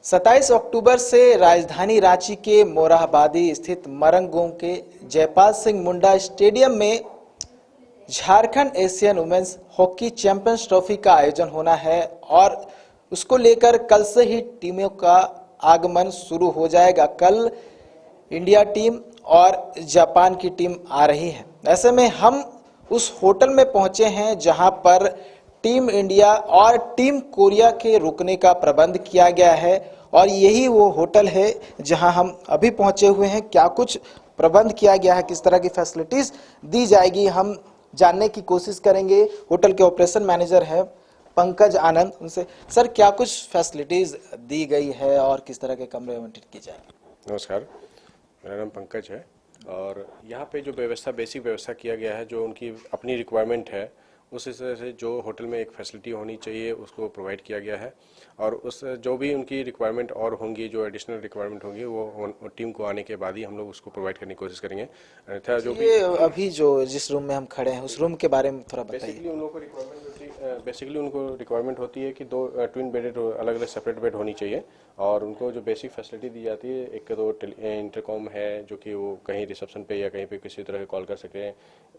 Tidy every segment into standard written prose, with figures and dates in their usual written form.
27 अक्टूबर से राजधानी रांची के मोरहाबादी स्थित मरंगगोम के जयपाल सिंह मुंडा स्टेडियम में Jharkhand Asian women's hockey champions trophy का आयोजन होना है और उसको लेकर कल से ही टीमों का आगमन शुरू हो जाएगा। कल इंडिया टीम और जापान की टीम आ रही है। ऐसे में हम उस होटल में पहुंचे हैं जहां पर टीम इंडिया और टीम कोरिया के रुकने का प्रबंध किया गया है और यही वो होटल है जहां हम अभी पहुंचे हुए हैं। क्या कुछ प्रबंध किया गया है, किस तरह की फैसिलिटीज दी जाएगी, हम जानने की कोशिश करेंगे। होटल के ऑपरेशन मैनेजर है पंकज आनंद, उनसे सर क्या कुछ फैसिलिटीज दी गई है और किस तरह के कमरे आवंटित की जाएगी। नमस्कार, मेरा नाम पंकज है और यहाँ पे जो व्यवस्था बेसिक व्यवस्था किया गया है, जो उनकी अपनी रिक्वायरमेंट है उस हिसाब से जो होटल में एक फैसिलिटी होनी चाहिए उसको प्रोवाइड किया गया है और उस जो भी उनकी रिक्वायरमेंट और होंगी, जो एडिशनल रिक्वायरमेंट होंगी वो टीम को आने के बाद ही हम लोग उसको प्रोवाइड करने की कोशिश करेंगे। अन्यथा जो भी अभी जो जिस रूम में हम खड़े हैं उस रूम के बारे में थोड़ा बताइए। बेसिकली उनको रिक्वायरमेंट होती है कि 2 ट्विन बेडेड अलग अलग सेपरेट बेड होनी चाहिए और उनको जो बेसिक फैसिलिटी दी जाती है, एक तो इंटरकॉम है जो कि वो कहीं रिसेप्शन पे या कहीं पे किसी तरह के कॉल कर सकें,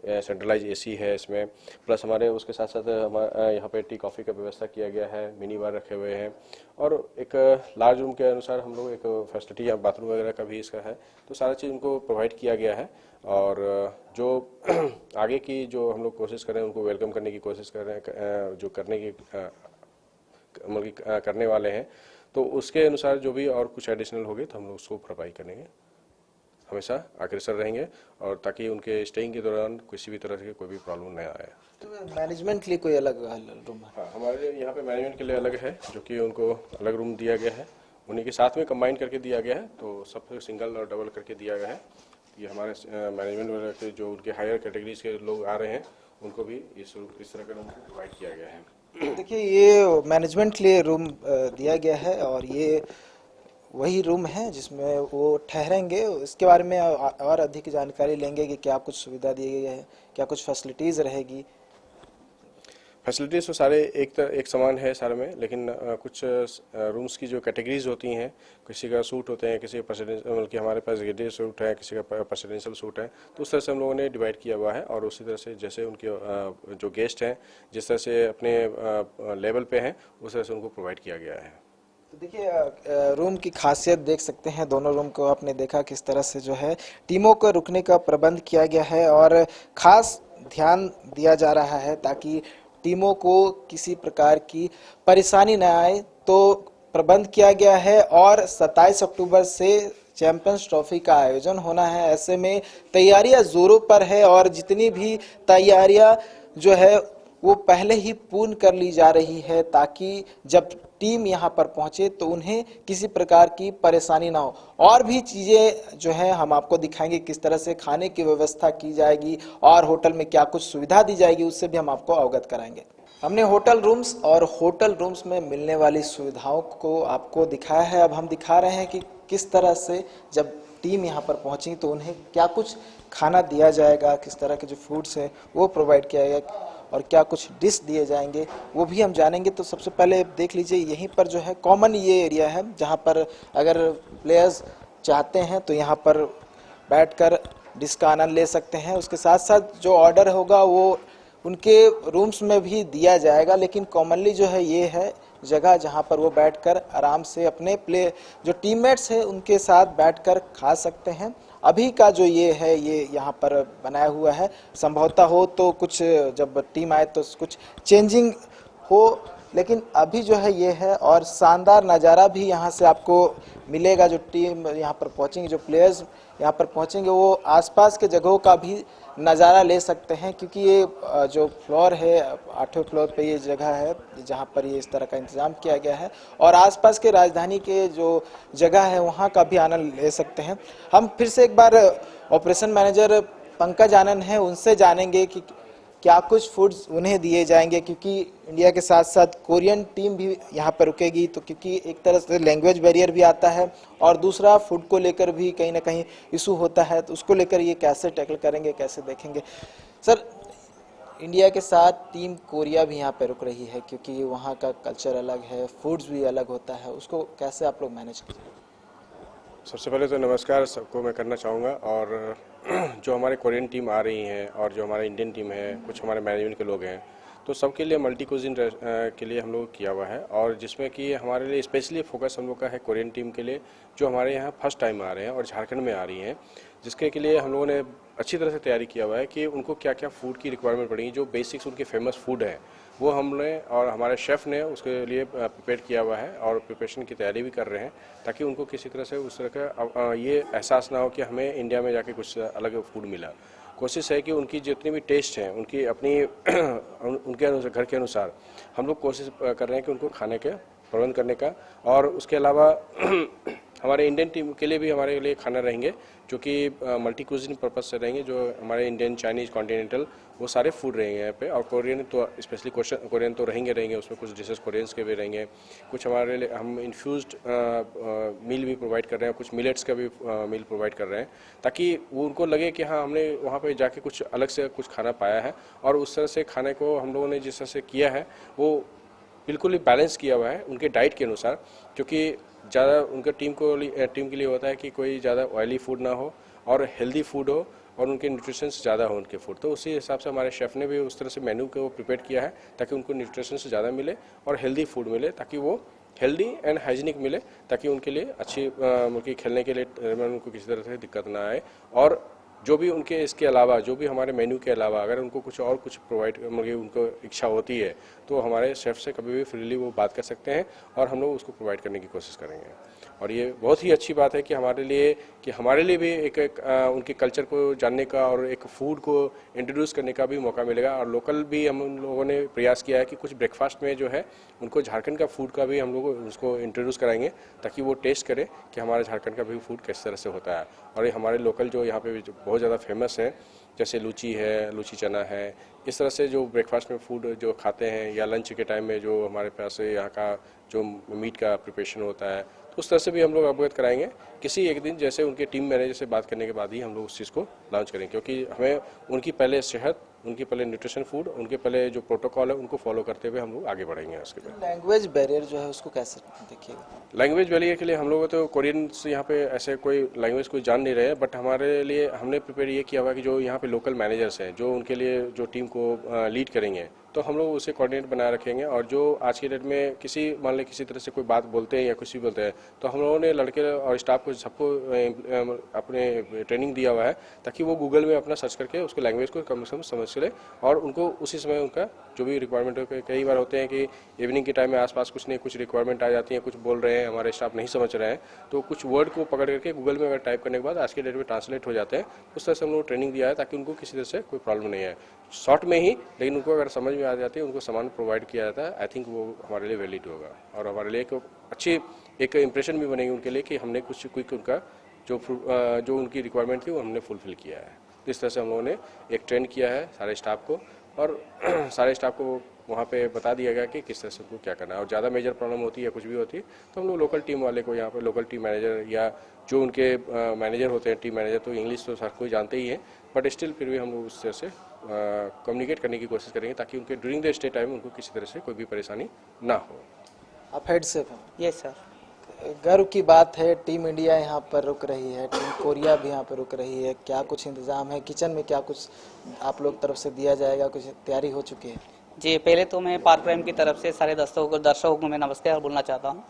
सेंट्रलाइज एसी है इसमें, प्लस हमारे उसके साथ साथ हमारे यहाँ पे टी कॉफ़ी का व्यवस्था किया गया है, मिनी बार रखे हुए हैं और एक लार्ज रूम के अनुसार हम लोग एक फैसिलिटी या बाथरूम वगैरह का भी इसका है, तो सारा चीज़ उनको प्रोवाइड किया गया है। और जो आगे की जो हम लोग कोशिश कर रहे हैं उनको वेलकम करने की कोशिश कर रहे हैं, जो करने की मतलब करने वाले हैं, तो उसके अनुसार जो भी और कुछ एडिशनल होगी तो हम लोग उसको प्रोवाइड करेंगे। हमेशा अग्रसर रहेंगे और ताकि उनके स्टेइंग के दौरान किसी भी तरह से कोई भी प्रॉब्लम नहीं आए। तो मैनेजमेंट के लिए कोई अलग रूम है? हाँ, हमारे यहाँ पे मैनेजमेंट के लिए अलग है, जो कि उनको अलग रूम दिया गया है, उन्हीं के साथ में कंबाइन करके दिया गया है, तो सब सिंगल और डबल करके दिया गया है। ये हमारे मैनेजमेंट वगैरह के जो उनके हायर कैटेगरीज के लोग आ रहे हैं उनको भी इस तरह का रूम प्रोवाइड किया गया है। देखिए, ये मैनेजमेंट के लिए रूम दिया गया है और ये वही रूम है जिसमें वो ठहरेंगे। इसके बारे में और अधिक जानकारी लेंगे कि क्या कुछ सुविधा दी गई है, क्या कुछ फैसिलिटीज़ रहेगी। फैसिलिटीज़ तो सारे एक समान है सारे में, लेकिन कुछ रूम्स की जो कैटेगरीज होती हैं, किसी का सूट होते हैं, किसी का मतलब कि हमारे पास गेटे सूट है, किसी का प्रेसिडेंशियल सूट है, तो उस तरह से हम लोगों ने डिवाइड किया हुआ है और उसी तरह से जैसे उनके जो गेस्ट हैं जिस तरह से अपने लेवल पे हैं उस तरह से उनको प्रोवाइड किया गया है। तो देखिए, रूम की खासियत देख सकते हैं, दोनों रूम को आपने देखा किस तरह से जो है टीमों को रुकने का प्रबंध किया गया है और ख़ास ध्यान दिया जा रहा है ताकि टीमों को किसी प्रकार की परेशानी न आए। तो प्रबंध किया गया है और 27 अक्टूबर से चैंपियंस ट्रॉफी का आयोजन होना है। ऐसे में तैयारियां जोरों पर है और जितनी भी तैयारियां जो है वो पहले ही पूर्ण कर ली जा रही है ताकि जब टीम यहाँ पर पहुंचे तो उन्हें किसी प्रकार की परेशानी ना हो। और भी चीज़ें जो है हम आपको दिखाएंगे, किस तरह से खाने की व्यवस्था की जाएगी और होटल में क्या कुछ सुविधा दी जाएगी, उससे भी हम आपको अवगत कराएंगे। हमने होटल रूम्स और होटल रूम्स में मिलने वाली सुविधाओं को आपको दिखाया है। अब हम दिखा रहे हैं कि किस तरह से जब टीम यहाँ पर पहुँची तो उन्हें क्या कुछ खाना दिया जाएगा, किस तरह के जो फूड्स हैं वो प्रोवाइड किया जाएगा और क्या कुछ डिश दिए जाएंगे वो भी हम जानेंगे। तो सबसे पहले देख लीजिए, यहीं पर जो है कॉमन ये एरिया है जहाँ पर अगर प्लेयर्स चाहते हैं तो यहाँ पर बैठकर डिश का आनंद ले सकते हैं। उसके साथ साथ जो ऑर्डर होगा वो उनके रूम्स में भी दिया जाएगा, लेकिन कॉमनली जो है ये है जगह जहाँ पर वो बैठकर आराम से अपने जो टीममेट्स हैं उनके साथ बैठकर खा सकते हैं। अभी का जो ये है ये यहाँ पर बनाया हुआ है, संभवतः हो तो कुछ जब टीम आए तो कुछ चेंजिंग हो, लेकिन अभी जो है ये है और शानदार नज़ारा भी यहाँ से आपको मिलेगा। जो टीम यहाँ पर पहुँचेंगे, जो प्लेयर्स यहाँ पर पहुँचेंगे वो आसपास के जगहों का भी नज़ारा ले सकते हैं क्योंकि ये जो फ्लोर है 8वें फ्लोर पे ये जगह है जहाँ पर ये इस तरह का इंतज़ाम किया गया है और आसपास के राजधानी के जो जगह है वहाँ का भी आनंद ले सकते हैं। हम फिर से एक बार ऑपरेशन मैनेजर पंकज आनंद हैं, उनसे जानेंगे कि क्या कुछ फूड्स उन्हें दिए जाएंगे क्योंकि इंडिया के साथ साथ कोरियन टीम भी यहाँ पर रुकेगी, तो क्योंकि एक तरह से लैंग्वेज बैरियर भी आता है और दूसरा फूड को लेकर भी कहीं ना कहीं इशू होता है, तो उसको लेकर ये कैसे टैकल करेंगे, कैसे देखेंगे। सर, इंडिया के साथ टीम कोरिया भी यहाँ पे रुक रही है, क्योंकि वहाँ का कल्चर अलग है, फूड्स भी अलग होता है, उसको कैसे आप लोग मैनेज करते हैं? सबसे पहले तो नमस्कार सबको मैं करना चाहूँगा। और जो हमारे कोरियन टीम आ रही हैं और जो हमारे इंडियन टीम है, कुछ हमारे मैनेजमेंट के लोग हैं, तो सबके लिए मल्टी कुजिन के लिए हम लोग किया हुआ है। और जिसमें कि हमारे लिए स्पेशली फोकस हम लोग का है कोरियन टीम के लिए, जो हमारे यहाँ फर्स्ट टाइम आ रहे हैं और झारखंड में आ रही हैं, जिसके के लिए हम लोगों ने अच्छी तरह से तैयारी किया हुआ है कि उनको क्या क्या फूड की रिक्वायरमेंट पड़ेगी, जो बेसिक्स उनके फेमस फूड हैं वो हमने और हमारे शेफ़ ने उसके लिए प्रिपेयर किया हुआ है और प्रिपरेशन की तैयारी भी कर रहे हैं, ताकि उनको किसी तरह से उस तरह का ये एहसास ना हो कि हमें इंडिया में जाके कुछ अलग फूड मिला। कोशिश है कि उनकी जितनी भी टेस्ट हैं उनकी अपनी उनके अनुसार, घर के अनुसार हम लोग कोशिश कर रहे हैं कि उनको खाने के प्रबंध करने का। और उसके अलावा हमारे इंडियन टीम के लिए भी हमारे लिए खाना रहेंगे, जो कि मल्टी कुजिन पर्पज से रहेंगे, जो हमारे इंडियन, चाइनीज़, कॉन्टिनेंटल वो सारे फूड रहेंगे यहाँ पे। और कोरियन तो स्पेशली कोरियन तो रहेंगे, उसमें कुछ डिशेस कोरियंस के भी रहेंगे, कुछ हमारे लिए हम इन्फ्यूज्ड मील भी प्रोवाइड कर रहे हैं, कुछ मिलेट्स का भी मील प्रोवाइड कर रहे हैं, ताकि वो उनको लगे कि हाँ हमने वहाँ पे जाके कुछ अलग से कुछ खाना पाया है। और उस तरह से खाने को हम लोगों ने जिस तरह से किया है वो बिल्कुल ही बैलेंस किया हुआ है उनके डाइट के अनुसार, क्योंकि ज़्यादा उनके टीम के लिए होता है कि कोई ज़्यादा ऑयली फूड ना हो और हेल्दी फूड हो और उनके न्यूट्रिशंस ज़्यादा हो उनके फूड। तो उसी हिसाब से हमारे शेफ़ ने भी उस तरह से मेन्यू को प्रिपेयर किया है, ताकि उनको न्यूट्रिशंस ज़्यादा मिले और हेल्दी फूड मिले, ताकि वो हेल्दी एंड हाइजीनिक मिले, ताकि उनके लिए अच्छी उनके खेलने के लिए उनको किसी तरह से दिक्कत ना आए। और जो भी उनके इसके अलावा, जो भी हमारे मेन्यू के अलावा अगर उनको कुछ और कुछ प्रोवाइड मतलब उनको इच्छा होती है, तो हमारे शेफ़ से कभी भी फ्रीली वो बात कर सकते हैं और हम लोग उसको प्रोवाइड करने की कोशिश करेंगे। और ये बहुत ही अच्छी बात है कि हमारे लिए भी एक उनके कल्चर को जानने का और एक फूड को इंट्रोड्यूस करने का भी मौका मिलेगा। और लोकल भी हम लोगों ने प्रयास किया है कि कुछ ब्रेकफास्ट में जो है उनको झारखंड का फूड का भी हम लोग उसको इंट्रोड्यूस कराएंगे, ताकि वो टेस्ट करें कि हमारे झारखंड का भी फूड किस तरह से होता है। और ये हमारे लोकल जो यहाँ पे बहुत ज़्यादा फेमस है, जैसे लूची है, लूची चना है, इस तरह से जो ब्रेकफास्ट में फूड जो खाते हैं या लंच के टाइम में जो हमारे पास यहाँ का जो मीट का प्रिपरेशन होता है, तो उस तरह से भी हम लोग अवगत कराएंगे। किसी एक दिन जैसे उनके टीम मैनेजर से बात करने के बाद ही हम लोग उस चीज़ को लॉन्च करेंगे, क्योंकि हमें उनकी पहले सेहत, उनकी पहले न्यूट्रिशन फूड, उनके पहले जो प्रोटोकॉल है उनको फॉलो करते हुए हम लोग आगे बढ़ेंगे। उसके बाद लैंग्वेज बैरियर जो है उसको कैसे देखिएगा? लैंग्वेज बैरियर के लिए हम लोग तो कोरियन से यहाँ पे ऐसे कोई लैंग्वेज कोई जान नहीं रहे, बट हमारे लिए हमने प्रिपेयर ये किया हुआ कि जो यहाँ पे लोकल मैनेजर्स हैं, जो उनके लिए जो टीम को लीड करेंगे, तो हम लोग उसे कोऑर्डिनेट बनाए रखेंगे। और जो आज की डेट में मान लें किसी तरह से कोई बात बोलते हैं या कुछ भी बोलते हैं, तो हम लोगों ने लड़के और स्टाफ को सबको अपने ट्रेनिंग दिया हुआ है, ताकि वो गूगल में अपना सर्च करके उसके लैंग्वेज को कम से कम समझ ले और उनको उसी समय उनका जो भी रिक्वायरमेंट हो। कई बार होते हैं कि इवनिंग के टाइम में आसपास कुछ नहीं कुछ रिक्वायरमेंट आ जाती है, कुछ बोल रहे हैं, हमारे स्टाफ नहीं समझ रहे हैं, तो कुछ वर्ड को पकड़ करके गूगल में अगर टाइप करने के बाद आज के डेट में ट्रांसलेट हो जाते हैं। उस तरह से हम लोग ट्रेनिंग दिया है, ताकि उनको किसी तरह से कोई प्रॉब्लम नहीं है, शॉर्ट में ही, लेकिन उनको अगर समझ में आ जाती है, उनको सामान प्रोवाइड किया जाता है। आई थिंक वो हमारे लिए वैलिड होगा और हमारे लिए एक अच्छी एक इंप्रेशन भी बनेगी उनके लिए कि हमने कुछ क्विक उनका जो उनकी रिक्वायरमेंट थी वो हमने फुलफिल किया है। तो इस तरह से हम लोगों ने एक ट्रेन किया है सारे स्टाफ को, और सारे स्टाफ को वहाँ पे बता दिया गया कि किस तरह से उनको क्या करना है। और ज़्यादा मेजर प्रॉब्लम होती है, कुछ भी होती है, तो हम लोग लोकल टीम वाले को यहाँ पे लोकल टीम मैनेजर या जो उनके मैनेजर होते हैं, टीम मैनेजर, तो इंग्लिश तो हर कोई जानते ही है, बट स्टिल फिर भी हम लोग उस तरह से कम्युनिकेट करने की कोशिश करेंगे, ताकि उनके ड्यूरिंग द स्टे टाइम उनको किसी तरह से कोई भी परेशानी ना हो। आप हेड सेफ हैं? Yes sir. गर्व की बात है, टीम इंडिया यहाँ पर रुक रही है, टीम कोरिया भी यहाँ पर रुक रही है, क्या कुछ इंतजाम है किचन में, क्या कुछ आप लोग तरफ से दिया जाएगा, कुछ तैयारी हो चुकी है? जी, पहले तो मैं पार्क प्राइम की तरफ से सारे दर्शकों को मैं नमस्कार बोलना चाहता हूँ।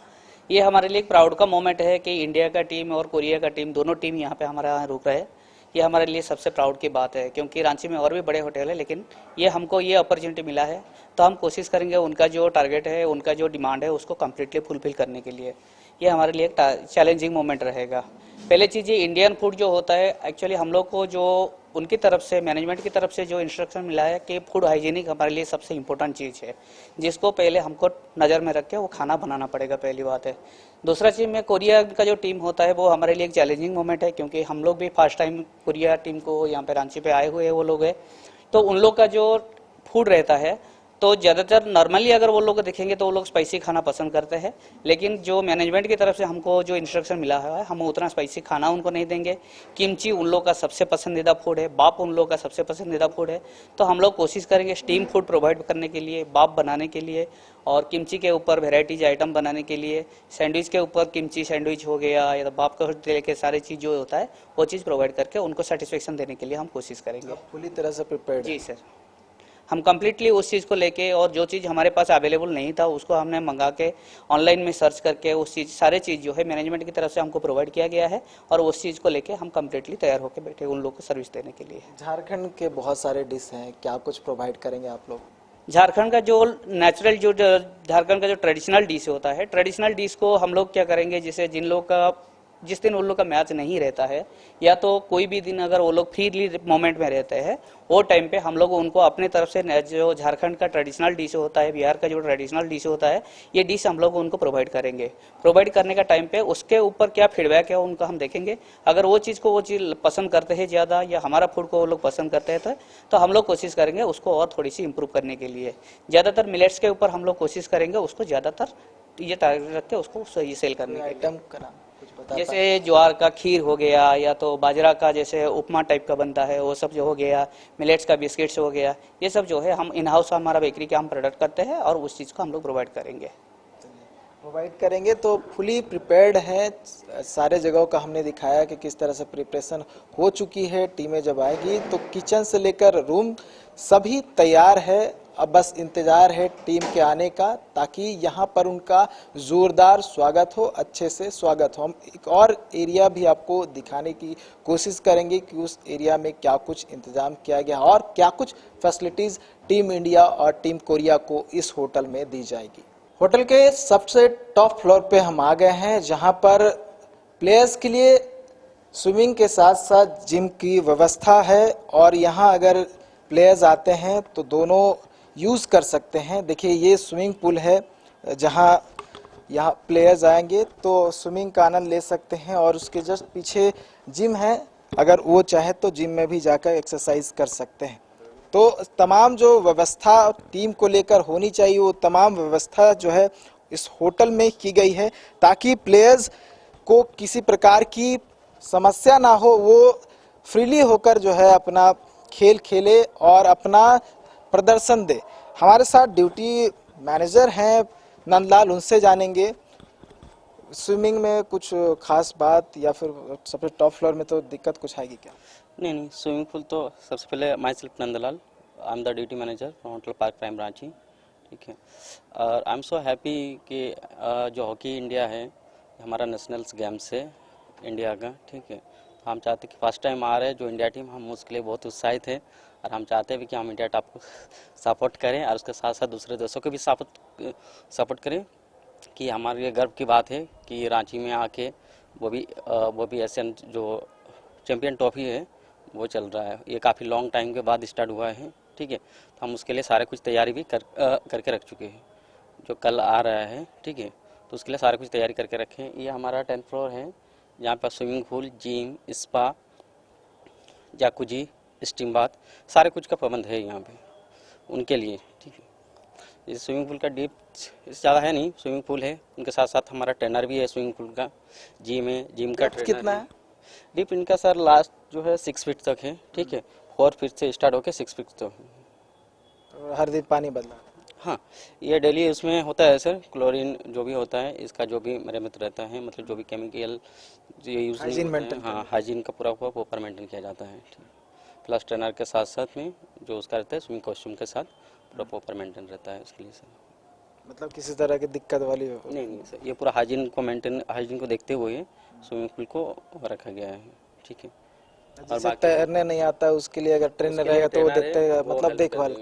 ये हमारे लिए एक प्राउड का मोमेंट है कि इंडिया का टीम और कोरिया का टीम, दोनों टीम यहाँ पे हमारे यहाँ रुक रहे हैं। ये हमारे लिए सबसे प्राउड की बात है, क्योंकि रांची में और भी बड़े होटल है, लेकिन ये हमको ये अपॉर्चुनिटी मिला है, तो हम कोशिश करेंगे उनका जो टारगेट है, उनका जो डिमांड है, उसको कम्प्लीटली फुलफिल करने के लिए। ये हमारे लिए एक चैलेंजिंग मोमेंट रहेगा। पहले चीज़ ये इंडियन फूड जो होता है, एक्चुअली हम लोग को जो उनकी तरफ से, मैनेजमेंट की तरफ से जो इंस्ट्रक्शन मिला है कि फूड हाइजीनिक हमारे लिए सबसे इम्पोर्टेंट चीज़ है, जिसको पहले हमको नज़र में रख के वो खाना बनाना पड़ेगा, पहली बात है। दूसरा चीज़ में कोरिया का जो टीम होता है वो हमारे लिए एक चैलेंजिंग मोमेंट है, क्योंकि हम लोग भी फर्स्ट टाइम कोरिया टीम को यहाँ पे रांची पे आए हुए वो लोग हैं, तो उन लोग का जो फूड रहता है तो ज़्यादातर नॉर्मली अगर वो लोग देखेंगे तो वो लोग स्पाइसी खाना पसंद करते हैं, लेकिन जो मैनेजमेंट की तरफ से हमको जो इंस्ट्रक्शन मिला है हम उतना स्पाइसी खाना उनको नहीं देंगे। किमची उन लोग का सबसे पसंदीदा फूड है, बाप उन लोग का सबसे पसंदीदा फूड है, तो हम लोग कोशिश करेंगे स्टीम फूड प्रोवाइड करने के लिए, बाप बनाने के लिए, और किमची के ऊपर वेराइटीज आइटम बनाने के लिए, सैंडविच के ऊपर किमची सैंडविच हो गया या बाप का लेके सारी चीज़ जो होता है वो चीज़ प्रोवाइड करके उनको सेटिस्फेक्शन देने के लिए हम कोशिश करेंगे। पूरी तरह से प्रिपेयर्ड जी सर, हम कम्प्लीटली उस चीज़ को लेके, और जो चीज़ हमारे पास अवेलेबल नहीं था उसको हमने मंगा के ऑनलाइन में सर्च करके उस चीज़ सारे चीज़ जो है मैनेजमेंट की तरफ से हमको प्रोवाइड किया गया है, और उस चीज़ को लेके हम कम्प्लीटली तैयार होकर बैठे उन लोग को सर्विस देने के लिए। झारखंड के बहुत सारे डिश हैं, क्या कुछ प्रोवाइड करेंगे आप लोग? झारखंड का जो नेचुरल जो झारखंड का जो ट्रेडिशनल डिश होता है, ट्रेडिशनल डिश को हम लोग क्या करेंगे, जैसे जिन लोग का जिस दिन उन लोग का मैच नहीं रहता है या तो कोई भी दिन अगर वो लोग फ्रीली मोमेंट में रहते हैं, वो टाइम पे हम लोग उनको अपने तरफ से जो झारखंड का ट्रेडिशनल डिश होता है, बिहार का जो ट्रेडिशनल डिश होता है, ये डिश हम लोग उनको प्रोवाइड करेंगे। प्रोवाइड करने का टाइम पे उसके ऊपर क्या फीडबैक है उनका हम देखेंगे। अगर वो चीज़ पसंद करते हैं ज़्यादा, या हमारा फूड को वो लोग पसंद करते हैं तो हम लोग कोशिश करेंगे उसको और थोड़ी सी इम्प्रूव करने के लिए। ज़्यादातर मिलेट्स के ऊपर हम लोग कोशिश करेंगे उसको ज़्यादातर ये टारगेट रख के उसको सही सेल करने के लिए। आइटम का नाम कुछ बता पाएं? जैसे ज्वार का खीर हो गया, या तो बाजरा का जैसे उपमा टाइप का बनता है वो सब जो हो गया, मिलेट्स का बिस्किट्स हो गया, ये सब जो है हम इन हाउस हमारा बेकरी का हम प्रोडक्ट करते हैं और उस चीज़ को हम लोग प्रोवाइड करेंगे। प्रोवाइड करेंगे तो फुली प्रिपेयर्ड है। सारे जगहों का हमने दिखाया कि किस तरह से प्रिपरेशन हो चुकी है। टीमें जब आएगी तो किचन से लेकर रूम सभी तैयार है, अब बस इंतज़ार है टीम के आने का, ताकि यहाँ पर उनका ज़ोरदार स्वागत हो, अच्छे से स्वागत हो। हम एक और एरिया भी आपको दिखाने की कोशिश करेंगे कि उस एरिया में क्या कुछ इंतज़ाम किया गया और क्या कुछ फैसिलिटीज़ टीम इंडिया और टीम कोरिया को इस होटल में दी जाएगी। होटल के सबसे टॉप फ्लोर पे हम आ गए हैं, जहां पर प्लेयर्स के लिए स्विमिंग के साथ साथ जिम की व्यवस्था है, और यहां अगर प्लेयर्स आते हैं तो दोनों यूज़ कर सकते हैं। देखिए ये स्विमिंग पूल है, जहां यहाँ प्लेयर्स आएंगे तो स्विमिंग का आनंद ले सकते हैं, और उसके जस्ट पीछे जिम है, अगर वो चाहे तो जिम में भी जाकर एक्सरसाइज कर सकते हैं। तो तमाम जो व्यवस्था टीम को लेकर होनी चाहिए वो तमाम व्यवस्था जो है इस होटल में की गई है, ताकि प्लेयर्स को किसी प्रकार की समस्या ना हो, वो फ्रीली होकर जो है अपना खेल खेले और अपना प्रदर्शन दे। हमारे साथ ड्यूटी मैनेजर हैं नंदलाल, उनसे जानेंगे स्विमिंग में कुछ खास बात, या फिर सबसे टॉप फ्लोर में तो दिक्कत कुछ आएगी क्या? नहीं, स्विमिंग पूल तो सबसे पहले my self Nandlal, I am the duty manager hotel park prime Ranchi, ठीक है। और आई एम सो हैप्पी कि जो हॉकी इंडिया है हमारा नेशनल्स गेम्स है इंडिया का, ठीक है। तो हम चाहते कि फर्स्ट टाइम आ रहे हैं जो इंडिया टीम, हम उसके लिए बहुत उत्साहित है, और हम चाहते भी कि हम इंडिया टॉप को सपोर्ट करें, और उसके साथ साथ दूसरे देशों को भी सपोर्ट करें, कि हमारे लिए गर्व की बात है कि रांची में आके वो भी एशियन जो चैम्पियन ट्रॉफी है वो चल रहा है। ये काफ़ी लॉन्ग टाइम के बाद स्टार्ट हुआ है, ठीक है। तो हम उसके लिए सारे कुछ तैयारी भी करके रख चुके हैं, जो कल आ रहा है, ठीक है। तो उसके लिए सारे कुछ तैयारी करके रखे हैं। ये हमारा 10th फ्लोर है, जहाँ पर swimming pool, gym, spa, jacuzzi, steam bath, सारे कुछ का प्रबंध है यहाँ पे उनके लिए, ठीक है। ये स्विमिंग पूल का डीप ज़्यादा है नहीं, स्विमिंग पूल है, उनके साथ साथ हमारा ट्रेनर भी है स्विमिंग पूल का, जिम है, जिम का ट्रेनर कितना है? डीप इनका सर लास्ट जो है 6 फीट तक है, ठीक है। 4 फीट से स्टार्ट होकर 6 फीट तक है। हर दिन पानी बदला? हाँ, ये डेली उसमें होता है सर, क्लोरीन जो भी होता है इसका जो भी मरम्मत रहता है, मतलब जो भी केमिकल ये यूज़ नहीं होते हैं, हाँ, हाइजीन का पूरा प्रॉपर मेंटेन किया जाता है, ठीक। प्लस ट्रेनर के साथ साथ में जो उसका रहता है स्विमिंग कॉस्ट्यूम के साथ पूरा प्रॉपर मेंटेन रहता है उसके लिए सर। मतलब किसी तरह की दिक्कत वाली नहीं सर, ये पूरा हाइजीन को देखते हुए स्विमिंग पूल को रखा गया है, ठीक है। जिसे तैरने नहीं आता है उसके लिए अगर ट्रेनर रहेगा तो वो देखते मतलब देखभाल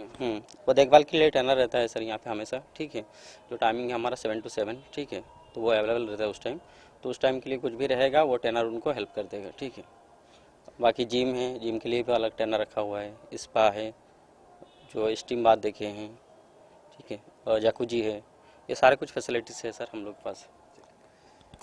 वो देखभाल के लिए ट्रेनर रहता है सर यहाँ पे हमेशा, ठीक है। जो टाइमिंग है हमारा 7 to 7, ठीक है। तो वो अवेलेबल रहता है उस टाइम, तो उस टाइम के लिए कुछ भी रहेगा वो ट्रेनर उनको हेल्प कर देगा, ठीक है। बाकी जिम है, जिम के लिए भी अलग ट्रेनर रखा हुआ है, स्पा है, जो स्टीम बाथ देखे हैं, ठीक है, और जाकुजी है, ये सारे कुछ फैसिलिटीज़ है सर हम लोग के पास।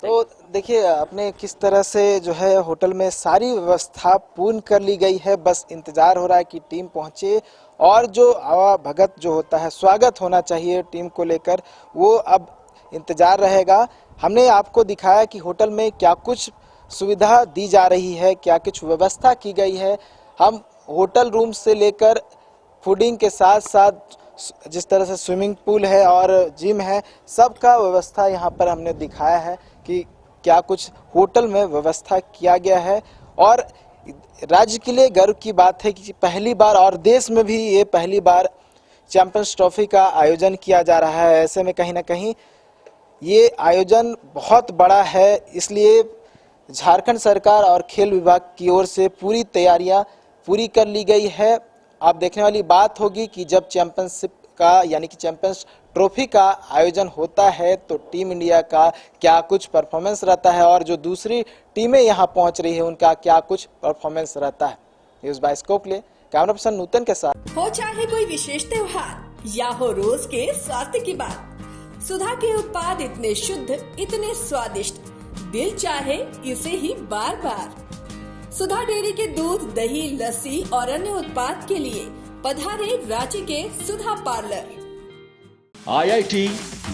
तो देखिए आपने किस तरह से जो है होटल में सारी व्यवस्था पूर्ण कर ली गई है, बस इंतजार हो रहा है कि टीम पहुंचे और जो आवाभगत जो होता है, स्वागत होना चाहिए टीम को लेकर, वो अब इंतजार रहेगा। हमने आपको दिखाया कि होटल में क्या कुछ सुविधा दी जा रही है, क्या कुछ व्यवस्था की गई है। हम होटल रूम से लेकर फूडिंग के साथ साथ जिस तरह से स्विमिंग पूल है और जिम है, सबका व्यवस्था यहाँ पर हमने दिखाया है कि क्या कुछ होटल में व्यवस्था किया गया है। और राज्य के लिए गर्व की बात है कि पहली बार और देश में भी ये पहली बार चैंपियंस ट्रॉफी का आयोजन किया जा रहा है। ऐसे में कहीं ना कहीं ये आयोजन बहुत बड़ा है, इसलिए झारखंड सरकार और खेल विभाग की ओर से पूरी तैयारियां पूरी कर ली गई है। आप देखने वाली बात होगी कि जब चैंपियनशिप का यानी कि चैंपियंस ट्रॉफी का आयोजन होता है तो टीम इंडिया का क्या कुछ परफॉर्मेंस रहता है और जो दूसरी टीमें यहां पहुंच रही है उनका क्या कुछ परफॉर्मेंस रहता है। न्यूज़ बाय स्कोप लिए कैमरा पर्सन नूतन के साथ। हो चाहे कोई विशेष त्योहार या हो रोज के स्वास्थ्य की बात, सुधा के उत्पाद इतने शुद्ध, इतने स्वादिष्ट, दिल चाहे इसे ही बार बार। सुधा डेयरी के दूध, दही, लस्सी और अन्य उत्पाद के लिए पधारे रांची के सुधा पार्लर। IIT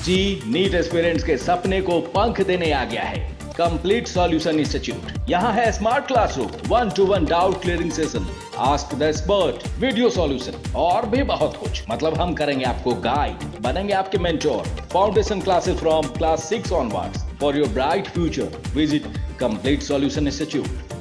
जी नीट एस्पिरेंट्स के सपने को पंख देने आ गया है कंप्लीट सॉल्यूशन इंस्टीट्यूट। यहाँ है smart classroom, 1-to-1 doubt clearing session, ask the expert, video solution और भी बहुत कुछ। मतलब हम करेंगे आपको गाइड, बनेंगे आपके mentor. Foundation classes from class 6 onwards for your bright future. Visit complete solution institute.